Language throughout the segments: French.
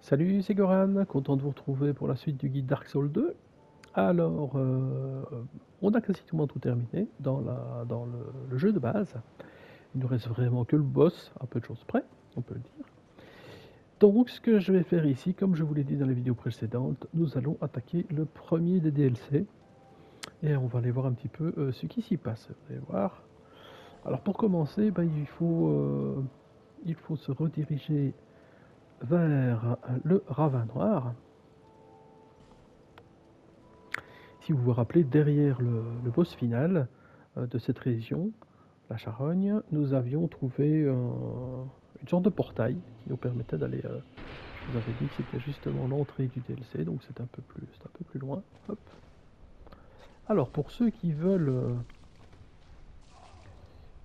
Salut, c'est Goran, content de vous retrouver pour la suite du guide Dark Souls 2. Alors, on a quasiment tout terminé dans le jeu de base. Il ne nous reste vraiment que le boss, à peu de choses près, on peut le dire. Donc, ce que je vais faire ici, comme je vous l'ai dit dans les vidéos précédentes, nous allons attaquer le premier des DLC. Et on va aller voir un petit peu ce qui s'y passe. Vous allez voir. Alors, pour commencer, il faut se rediriger vers le ravin noir. Si vous vous rappelez, derrière le boss final de cette région, la Charogne, nous avions trouvé une sorte de portail qui nous permettait d'aller. Je vous avais dit que c'était justement l'entrée du DLC, donc c'est un peu plus loin. Hop. Alors pour ceux qui veulent,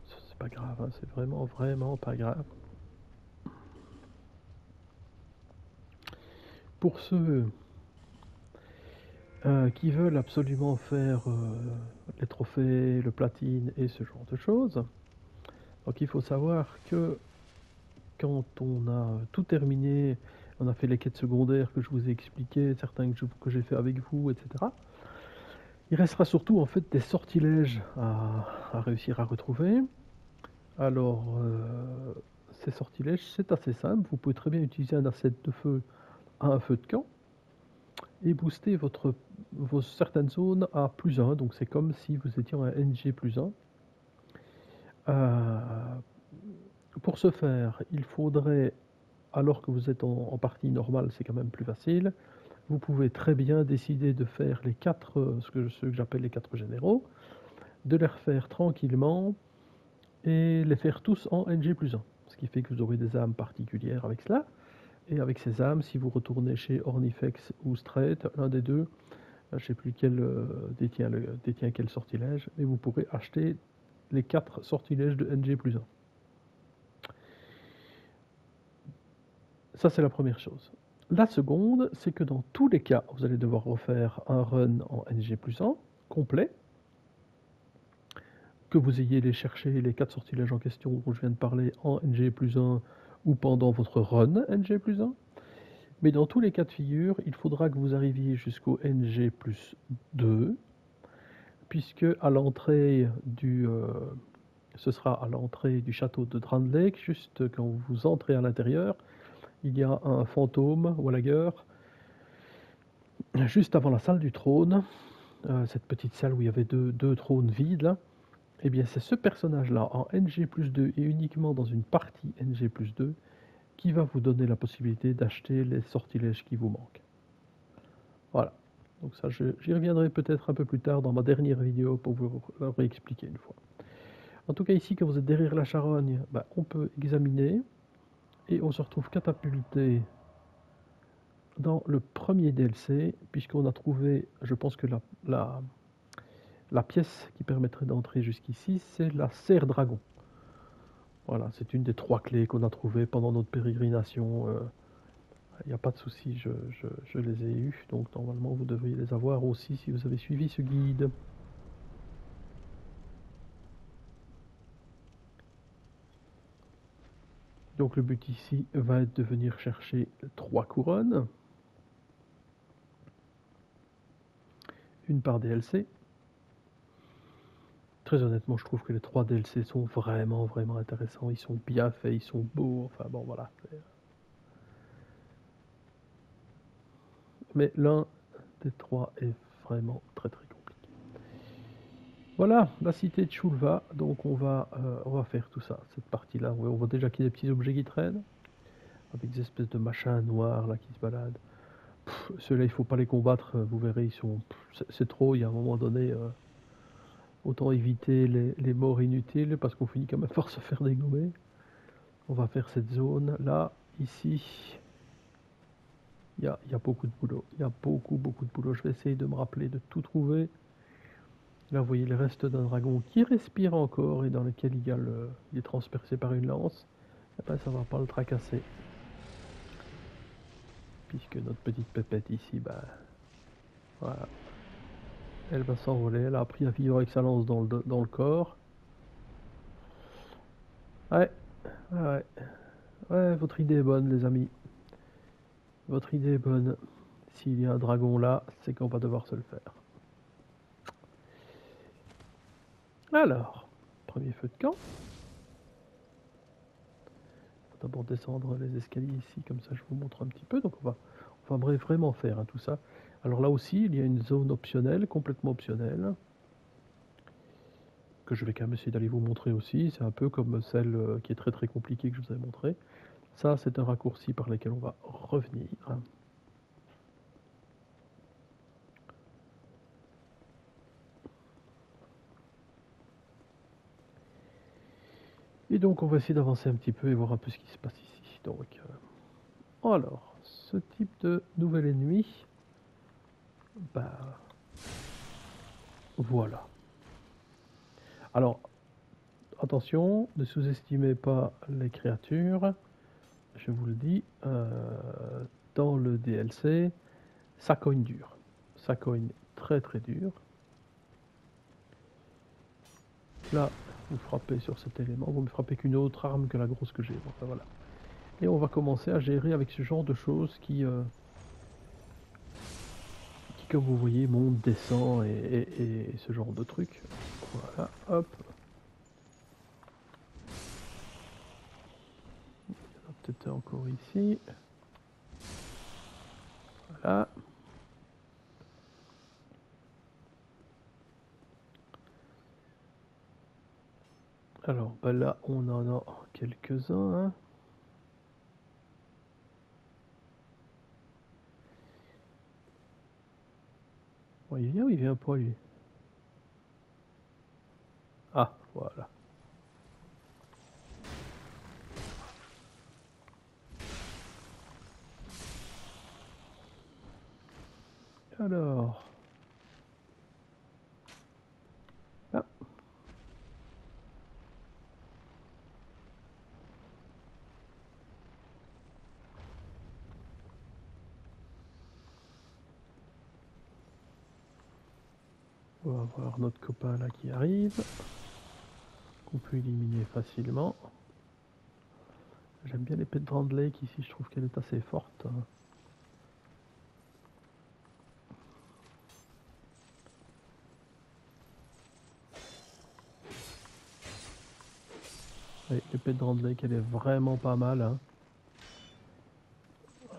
c'est pas grave, hein, c'est vraiment pas grave. Pour ceux qui veulent absolument faire les trophées, le platine et ce genre de choses, donc il faut savoir que quand on a tout terminé, on a fait les quêtes secondaires que je vous ai expliquées, certains que j'ai fait avec vous, etc. Il restera surtout en fait des sortilèges à réussir à retrouver. Alors, ces sortilèges, c'est assez simple. Vous pouvez très bien utiliser un asset de feu à un feu de camp et booster vos certaines zones à +1. Donc c'est comme si vous étiez en NG+1. Pour ce faire, il faudrait, alors que vous êtes en partie normale, c'est quand même plus facile, vous pouvez très bien décider de faire les ce que j'appelle les 4 généraux, de les refaire tranquillement et les faire tous en NG+1. Ce qui fait que vous aurez des âmes particulières avec cela. Et avec ces âmes, si vous retournez chez Ornifex ou Straight, l'un des deux, je ne sais plus quel détient quel sortilège, mais vous pourrez acheter les 4 sortilèges de NG+1. Ça, c'est la première chose. La seconde, c'est que dans tous les cas, vous allez devoir refaire un run en NG+1 complet, que vous ayez les chercher les 4 sortilèges en question dont je viens de parler en NG+1 ou pendant votre run NG+1. Mais dans tous les cas de figure, il faudra que vous arriviez jusqu'au NG+2, puisque à l'entrée ce sera à l'entrée du château de Drangleic, juste quand vous entrez à l'intérieur, il y a un fantôme, Wallager, juste avant la salle du trône, cette petite salle où il y avait deux trônes vides là. Eh bien c'est ce personnage-là en NG+2 et uniquement dans une partie NG+2 qui va vous donner la possibilité d'acheter les sortilèges qui vous manquent. Voilà. Donc ça, j'y reviendrai peut-être un peu plus tard dans ma dernière vidéo pour vous le réexpliquer une fois. En tout cas ici, quand vous êtes derrière la charogne, on peut examiner et on se retrouve catapulté dans le premier DLC, puisqu'on a trouvé, je pense que la pièce qui permettrait d'entrer jusqu'ici, c'est la serre dragon. Voilà, c'est une des 3 clés qu'on a trouvées pendant notre pérégrination. Il n'y a pas de souci, je les ai eues, donc normalement vous devriez les avoir aussi si vous avez suivi ce guide. Donc le but ici va être de venir chercher 3 couronnes, une par DLC. Très honnêtement, je trouve que les 3 DLC sont vraiment intéressants, ils sont bien faits, ils sont beaux, enfin bon voilà. Mais l'un des 3 est vraiment très compliqué. Voilà, la cité de Shulva, donc on va faire tout ça, cette partie-là. On voit déjà qu'il y a des petits objets qui traînent, avec des espèces de machins noirs là qui se baladent. Ceux-là, il faut pas les combattre, vous verrez, c'est trop, il y a un moment donné, autant éviter les morts inutiles, parce qu'on finit quand même par se faire dégommer. On va faire cette zone là, ici. Il y a beaucoup de boulot, il y a beaucoup de boulot. Je vais essayer de me rappeler de tout trouver. Là, vous voyez le reste d'un dragon qui respire encore et dans lequel il est transpercé par une lance. Et ben, ça va pas le tracasser. Puisque notre petite pépette ici, voilà. Elle va s'envoler, elle a appris à vivre avec sa lance dans le corps. Ouais, votre idée est bonne, les amis. Votre idée est bonne. S'il y a un dragon là, c'est qu'on va devoir se le faire. Alors, premier feu de camp. On va d'abord descendre les escaliers ici, comme ça je vous montre un petit peu. Donc on va vraiment faire tout ça. Alors là aussi, il y a une zone optionnelle, complètement optionnelle, que je vais quand même essayer d'aller vous montrer aussi. C'est un peu comme celle qui est très très compliquée que je vous avais montré. Ça, c'est un raccourci par lequel on va revenir. Et donc on va essayer d'avancer un petit peu et voir un peu ce qui se passe ici. Donc, alors, ce type de nouvel ennemi, bah voilà. Alors, attention, ne sous-estimez pas les créatures. Je vous le dis, dans le DLC, ça cogne dur. Ça cogne très très dur. Là, vous frappez sur cet élément, vous ne frappez qu'une autre arme que la grosse que j'ai. Enfin, voilà. Et on va commencer à gérer avec ce genre de choses qui comme vous voyez, monte, descend et ce genre de trucs. Voilà, hop. Il y en a peut-être encore ici. Voilà. Alors, bah là, on en a quelques-uns. Hein. Bon, il vient ou il vient pas, lui? Ah, voilà. Alors... Ah. On va voir notre copain là qui arrive. Qu'on peut éliminer facilement. J'aime bien l'épée de Grand Lake ici, je trouve qu'elle est assez forte. Oui, l'épée de Grand Lake, elle est vraiment pas mal. Hein.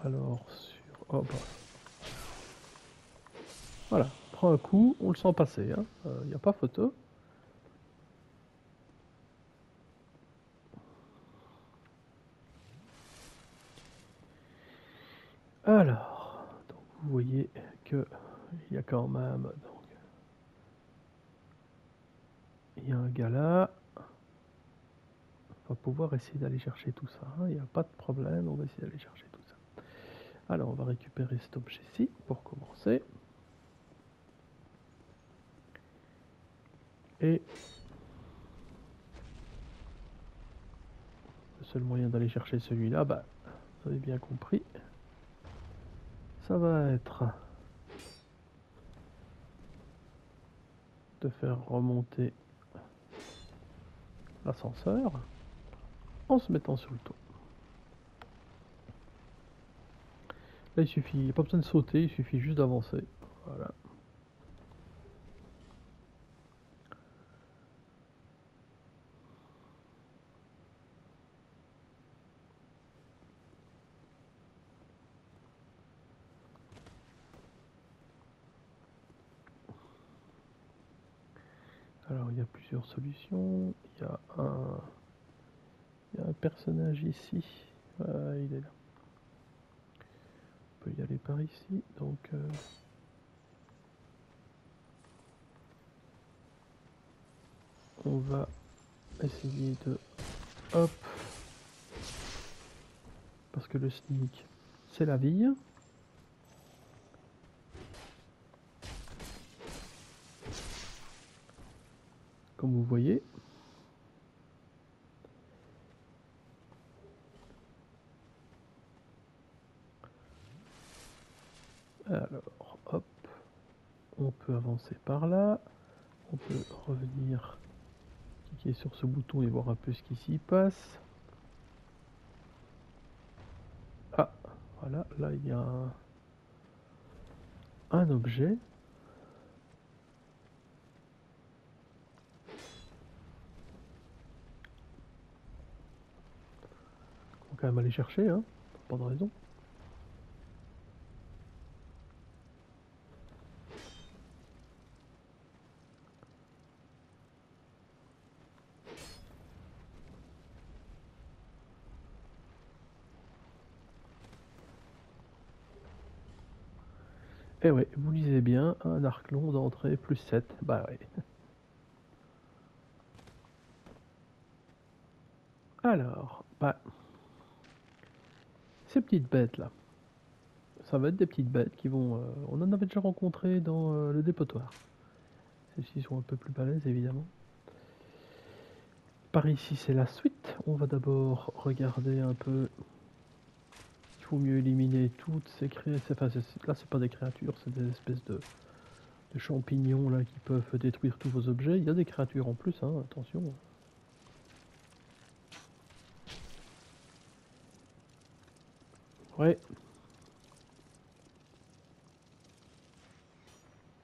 Alors, sur... Hop. Voilà, prend un coup, on le sent passer. Il n'y a pas photo. Alors, donc vous voyez que il y a quand même... Donc, il y a un gars là. On va pouvoir essayer d'aller chercher tout ça. Il n'y a pas de problème, on va essayer d'aller chercher tout ça. Alors, on va récupérer cet objet-ci pour commencer. Et le seul moyen d'aller chercher celui-là, bah, vous avez bien compris, ça va être de faire remonter l'ascenseur en se mettant sur le toit. Là, il suffit, il n'y a pas besoin de sauter, il suffit juste d'avancer. Voilà. Alors, il y a plusieurs solutions. Il y a un personnage ici. Il est là. On peut y aller par ici. Donc, on va essayer de... Hop. Parce que le sneak, c'est la vie. Comme vous voyez. Alors, hop. On peut avancer par là. On peut revenir, cliquer sur ce bouton et voir un peu ce qui s'y passe. Ah, Voilà, là il y a un objet. Faut quand même aller chercher, hein, pas de raison. Eh ouais, vous lisez bien, un arc long d'entrée plus 7. Bah ouais. Alors, bah, ces petites bêtes là, ça va être des petites bêtes qui vont... on en avait déjà rencontré dans le dépotoir. Celles-ci sont un peu plus balèzes évidemment. Par ici c'est la suite. On va d'abord regarder un peu. Il faut mieux éliminer toutes ces créatures. Enfin, là c'est pas des créatures, c'est des espèces de champignons là qui peuvent détruire tous vos objets. Il y a des créatures en plus, hein, attention. Ouais.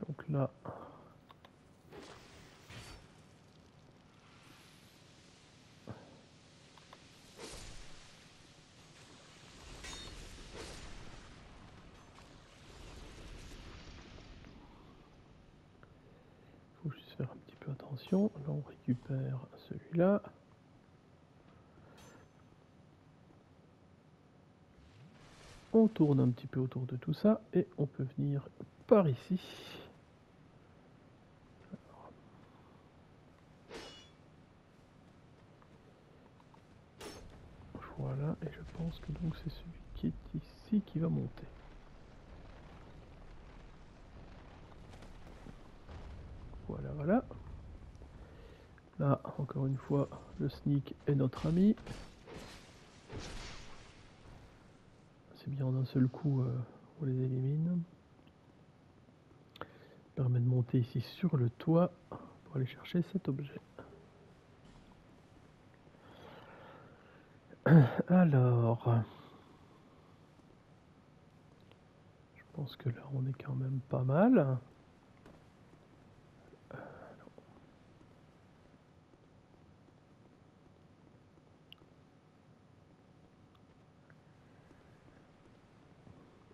Donc là... faut juste faire un petit peu attention. Là on récupère celui-là. On tourne un petit peu autour de tout ça et on peut venir par ici. Voilà, et je pense que donc c'est celui qui est ici qui va monter. Voilà, voilà. Là, encore une fois, le sneak est notre ami. C'est bien en un seul coup, on les élimine. Permet de monter ici sur le toit pour aller chercher cet objet. Alors, je pense que là on est quand même pas mal.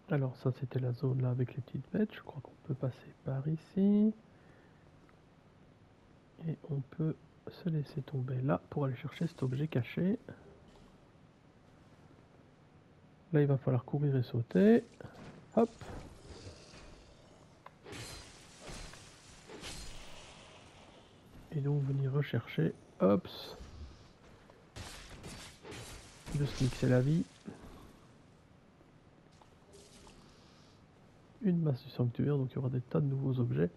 Alors ça c'était la zone là avec les petites bêtes. Je crois qu'on peut passer par ici. Et on peut se laisser tomber là pour aller chercher cet objet caché. Là il va falloir courir et sauter. Hop. Et donc venir rechercher. Hop. Le sneak c'est la vie. Une masse du sanctuaire, donc il y aura des tas de nouveaux objets.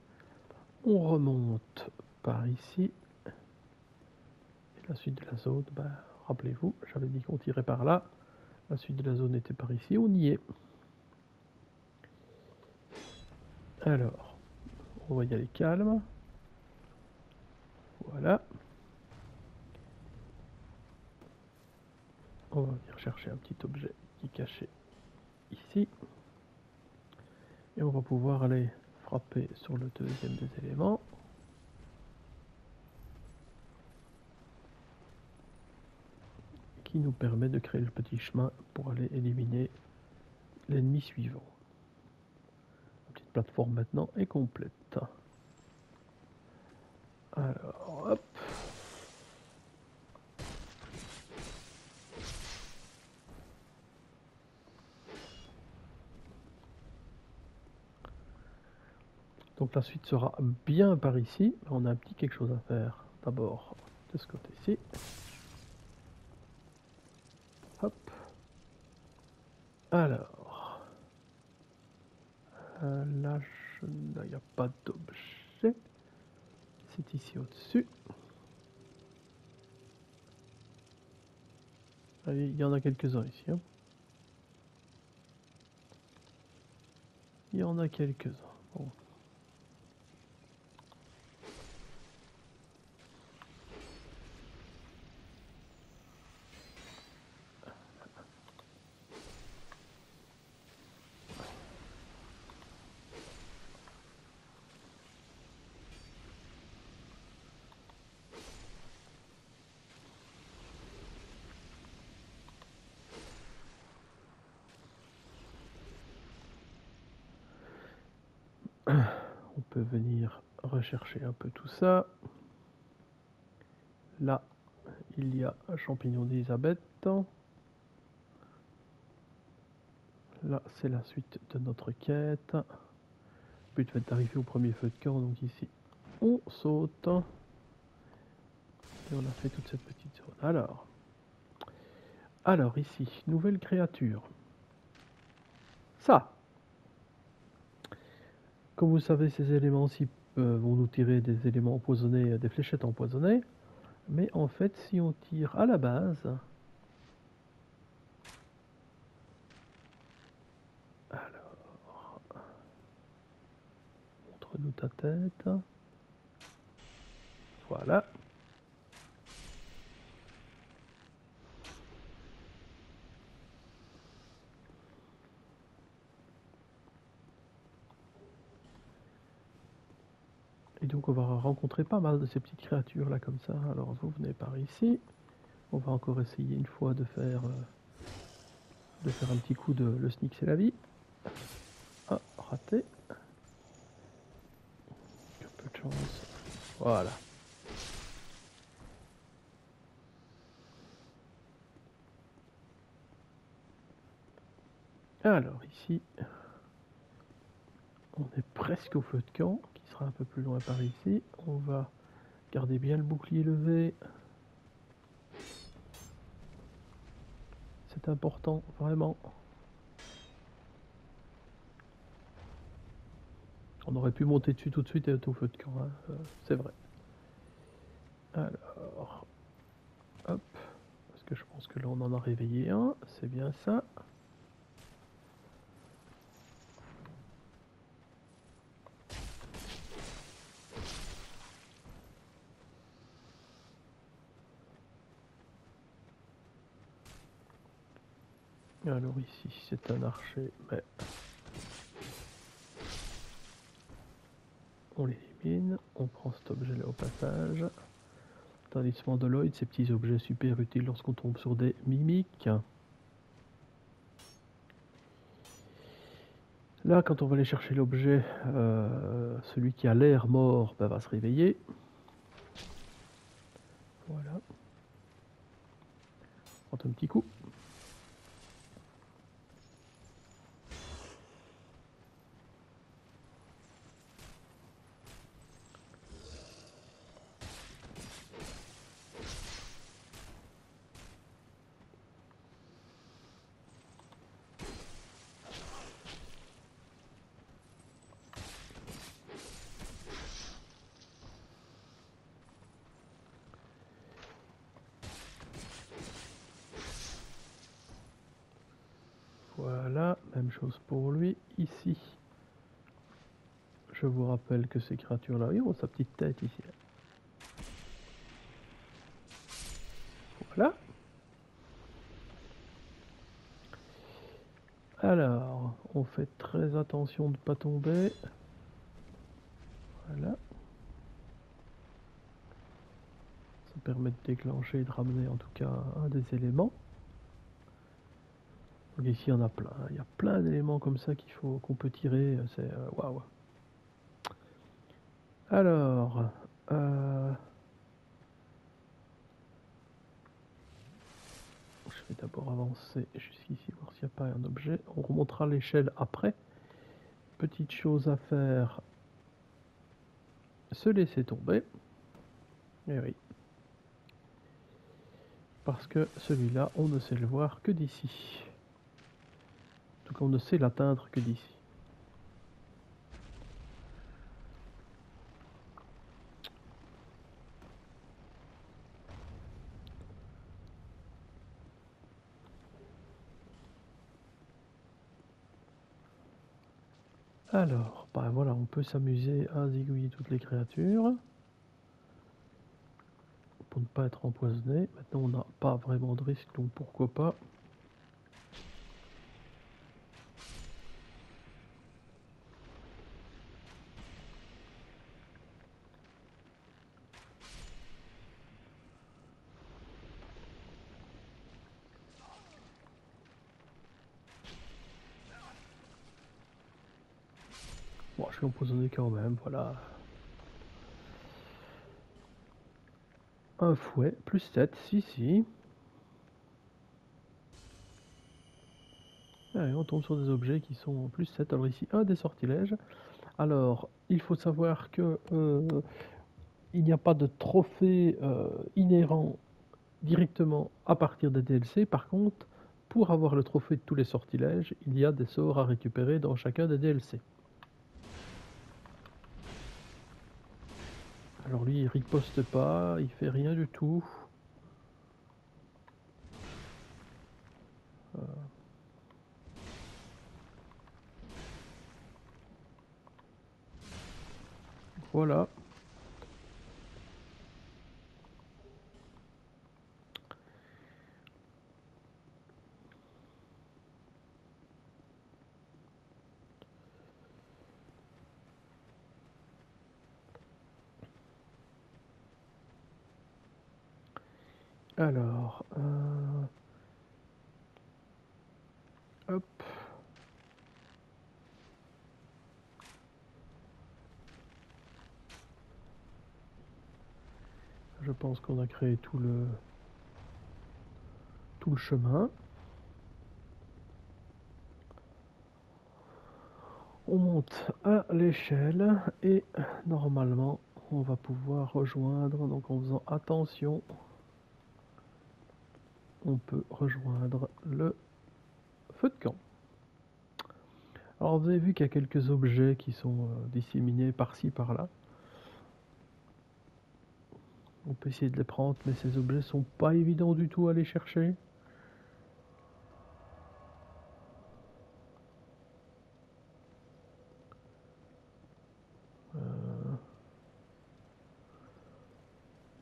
On remonte par ici. Et la suite de la zone, bah, rappelez-vous, j'avais dit qu'on tirait par là. La suite de la zone était par ici, on y est. Alors, on va y aller calme. Voilà. On va venir chercher un petit objet qui est caché ici. Et on va pouvoir aller frapper sur le deuxième des éléments. Qui nous permet de créer le petit chemin pour aller éliminer l'ennemi suivant. La petite plateforme maintenant est complète. Alors, hop. Donc la suite sera bien par ici. On a un petit quelque chose à faire d'abord de ce côté-ci. Hop. Alors. Là, il n'y a pas d'objet. C'est ici au-dessus. Il y en a quelques-uns ici. Hein. Il y en a quelques-uns. Bon. On peut venir rechercher un peu tout ça. Là, il y a un champignon d'Elisabeth. Là, c'est la suite de notre quête. Le but va être d'arriver au premier feu de camp, donc ici, on saute. Et on a fait toute cette petite zone. Alors ici, nouvelle créature. Ça, comme vous savez, ces éléments-ci vont nous tirer des éléments empoisonnés, des fléchettes empoisonnées. Mais en fait, si on tire à la base... Alors, montre-nous ta tête. Voilà. Et donc on va rencontrer pas mal de ces petites créatures là comme ça. Alors vous venez par ici. On va encore essayer une fois de faire un petit coup de le sneak c'est la vie. Ah, raté. Un peu de chance. Voilà. Alors ici, on est presque au feu de camp, qui sera un peu plus loin par ici. On va garder bien le bouclier levé. C'est important, vraiment. On aurait pu monter dessus tout de suite et être au feu de camp, hein. C'est vrai. Alors, hop, parce que je pense que là on en a réveillé un, c'est bien ça. Alors ici c'est un archer, mais on l'élimine, on prend cet objet là au passage. Talisman de Lloyd, ces petits objets super utiles lorsqu'on tombe sur des mimiques. Là, quand on va aller chercher l'objet, celui qui a l'air mort va se réveiller. Voilà. Prends un petit coup. Voilà, même chose pour lui. Ici, je vous rappelle que ces créatures-là, ils ont sa petite tête ici. Voilà. Alors, on fait très attention de ne pas tomber. Voilà. Ça permet de déclencher et de ramener en tout cas un des éléments. Donc ici, il y en a plein. Il y a plein d'éléments comme ça qu'on peut tirer. C'est waouh. Alors, je vais d'abord avancer jusqu'ici, voir s'il n'y a pas un objet. On remontera l'échelle après. Petite chose à faire, se laisser tomber. Eh oui. Parce que celui-là, on ne sait le voir que d'ici. En tout cas, on ne sait l'atteindre que d'ici. Alors, bah voilà, on peut s'amuser à zigouiller toutes les créatures. Pour ne pas être empoisonné. Maintenant, on n'a pas vraiment de risque, donc pourquoi pas. Bon, je suis empoisonné quand même, voilà. Un fouet, plus 7, si. Allez, on tombe sur des objets qui sont plus 7. Alors ici, un des sortilèges. Alors, il faut savoir que il n'y a pas de trophée inhérent directement à partir des DLC. Par contre, pour avoir le trophée de tous les sortilèges, il y a des sorts à récupérer dans chacun des DLC. Alors lui, il riposte pas, il fait rien du tout. Voilà. Alors, hop. Je pense qu'on a créé tout le chemin. On monte à l'échelle et normalement on va pouvoir rejoindre, donc en faisant attention, on peut rejoindre le feu de camp. Alors vous avez vu qu'il y a quelques objets qui sont disséminés par-ci par-là. On peut essayer de les prendre, mais ces objets sont pas évidents du tout à aller chercher.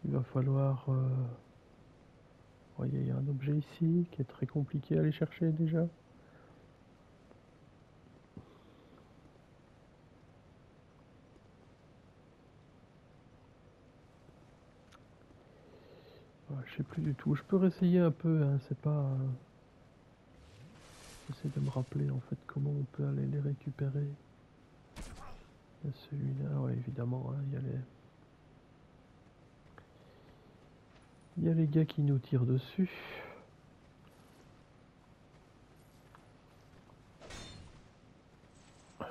Il va falloir... voyez, il y a un objet ici qui est très compliqué à aller chercher déjà. Je sais plus du tout. Je peux réessayer un peu, hein, c'est pas... J'essaie de me rappeler en fait comment on peut aller les récupérer. Il y a celui-là, ouais, évidemment, hein, il y a les gars qui nous tirent dessus. Ah,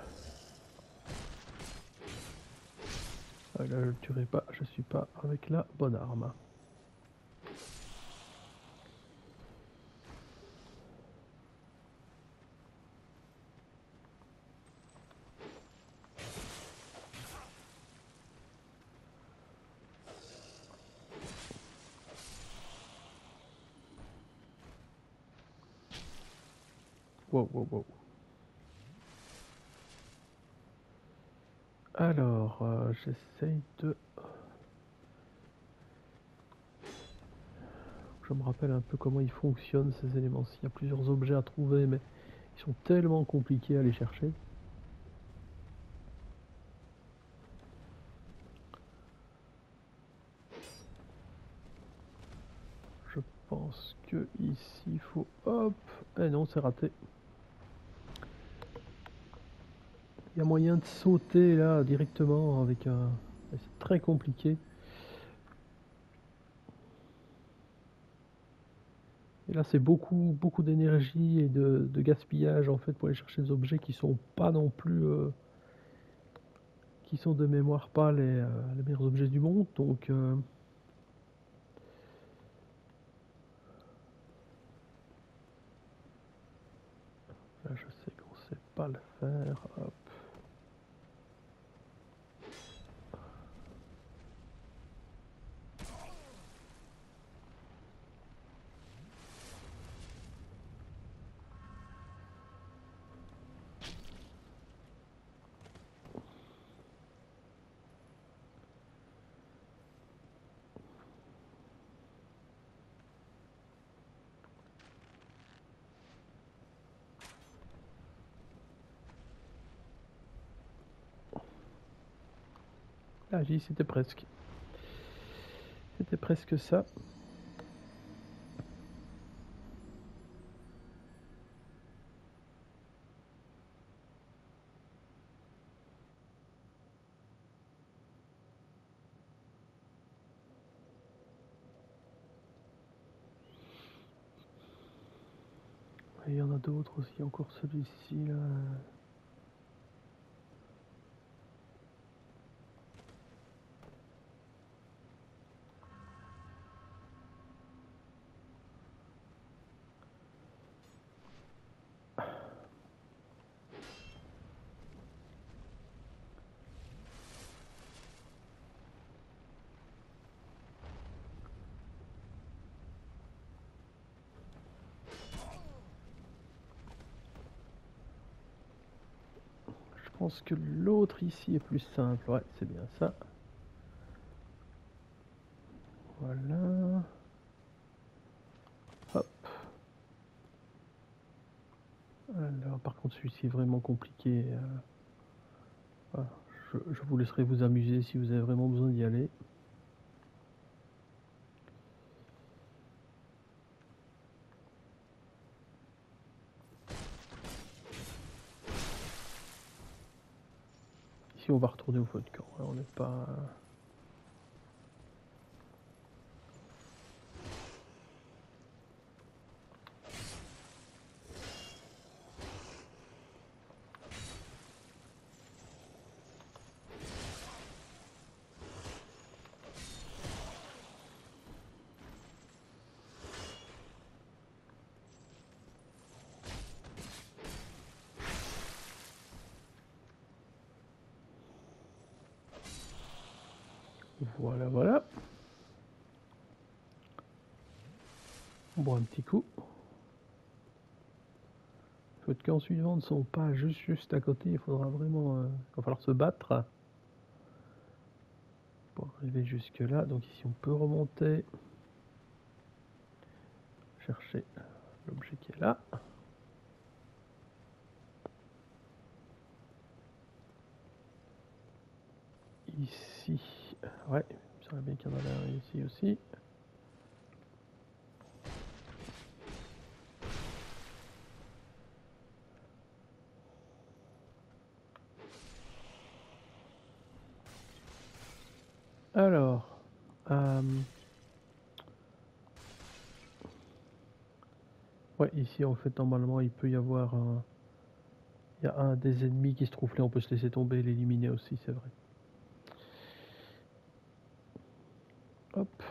là, je le tuerai pas, je suis pas avec la bonne arme. Wow. Alors, j'essaye de... Je me rappelle un peu comment ils fonctionnent ces éléments. Il y a plusieurs objets à trouver, mais ils sont tellement compliqués à aller chercher. Je pense que ici il faut... Hop. Eh non, c'est raté. Il y a moyen de sauter là directement avec un... C'est très compliqué. Et là c'est beaucoup d'énergie et de gaspillage en fait pour aller chercher des objets qui sont pas non plus... qui sont de mémoire pas les meilleurs objets du monde. Donc... là je sais qu'on sait pas le faire. Hop. Ah, j'y c'était presque. C'était presque ça. Et il y en a d'autres aussi, encore celui-ci là. Je pense que l'autre ici est plus simple, ouais, c'est bien ça. Voilà. Hop. Alors, par contre, celui-ci est vraiment compliqué. Voilà. Je vous laisserai vous amuser si vous avez vraiment besoin d'y aller. Ici, on va retourner au feu de camp. Hein, on n'est pas. Voilà, voilà. Bon, un petit coup. Les feux de camp suivants ne sont pas juste à côté. Il faudra vraiment. Il va falloir se battre pour arriver jusque là. Donc ici, on peut remonter. Chercher l'objet qui est là. Ici, ouais, il me semble bien qu'il y en avait un ici aussi. Alors, ouais, ici en fait normalement il peut y avoir un... Il y a un des ennemis qui se trouve là, on peut se laisser tomber et l'éliminer aussi, c'est vrai. Hop,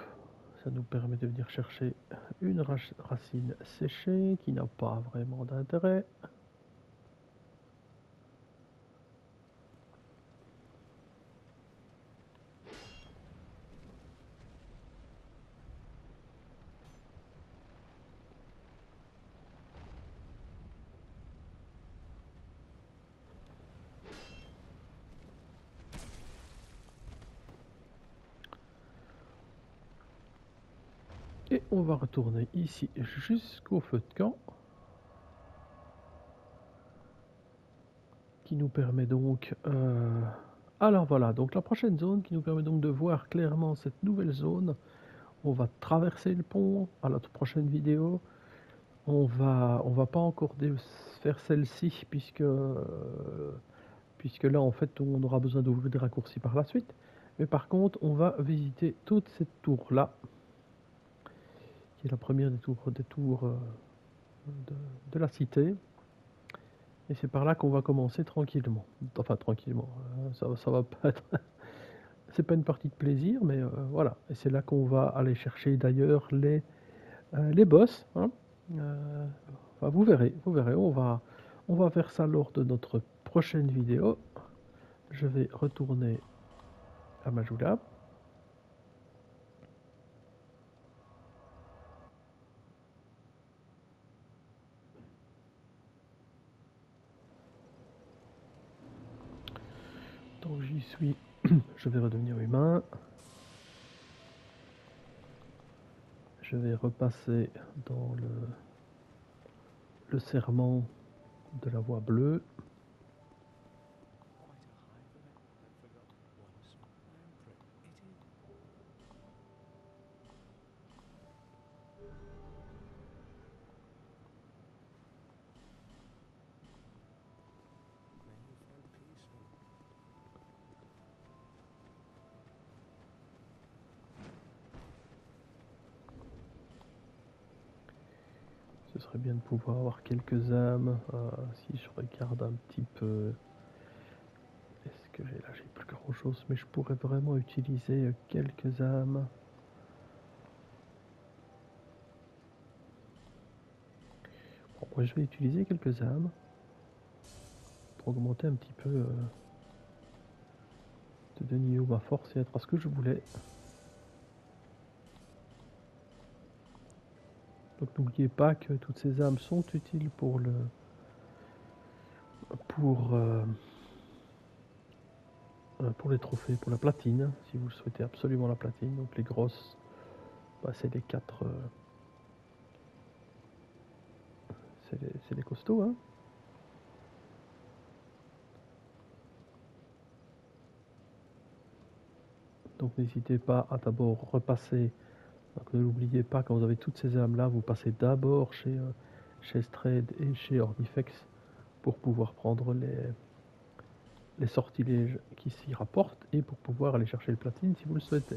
ça nous permet de venir chercher une racine séchée qui n'a pas vraiment d'intérêt. Et on va retourner ici jusqu'au feu de camp. Qui nous permet donc... Alors voilà, donc la prochaine zone qui nous permet donc de voir clairement cette nouvelle zone. On va traverser le pont à notre prochaine vidéo. On va pas encore faire celle-ci puisque là en fait on aura besoin d'ouvrir des raccourcis par la suite. Mais par contre on va visiter toute cette tour là, qui est la première des tours de la cité. Et c'est par là qu'on va commencer tranquillement. Enfin tranquillement, ça va pas être... C'est pas une partie de plaisir, mais voilà. Et c'est là qu'on va aller chercher d'ailleurs les boss. Hein. Enfin, vous verrez, on va faire ça lors de notre prochaine vidéo. Je vais retourner à Majula. Donc j'y suis, je vais redevenir humain. Je vais repasser dans le serment de la voie bleue. Ce serait bien de pouvoir avoir quelques âmes. Si je regarde un petit peu... Est-ce que j'ai là, j'ai plus grand chose, mais je pourrais vraiment utiliser quelques âmes. Bon, moi je vais utiliser quelques âmes pour augmenter un petit peu de niveau ma force et être à ce que je voulais. Donc n'oubliez pas que toutes ces âmes sont utiles pour les trophées, pour la platine, si vous souhaitez absolument la platine. Donc les grosses, bah, c'est les 4, c'est les costauds, hein. Donc n'hésitez pas à d'abord repasser. Donc ne l'oubliez pas, quand vous avez toutes ces âmes là, vous passez d'abord chez Strayed et chez Ornifex pour pouvoir prendre les sortilèges qui s'y rapportent et pour pouvoir aller chercher le platine si vous le souhaitez.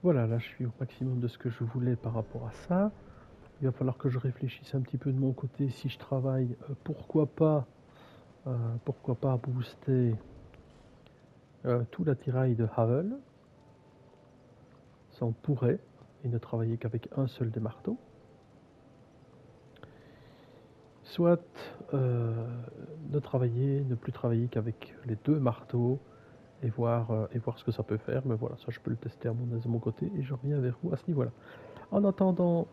Voilà, là je suis au maximum de ce que je voulais par rapport à ça. Il va falloir que je réfléchisse un petit peu de mon côté si je travaille, pourquoi pas booster tout l'attirail de Havel. Ça on pourrait, et ne travailler qu'avec un seul des marteaux. Soit ne plus travailler qu'avec les 2 marteaux et voir ce que ça peut faire. Mais voilà, ça je peux le tester à mon côté et je reviens vers vous à ce niveau-là. En attendant,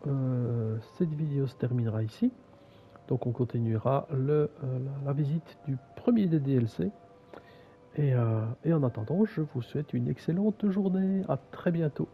cette vidéo se terminera ici. Donc on continuera la visite du premier des DLC. Et en attendant, je vous souhaite une excellente journée. À très bientôt.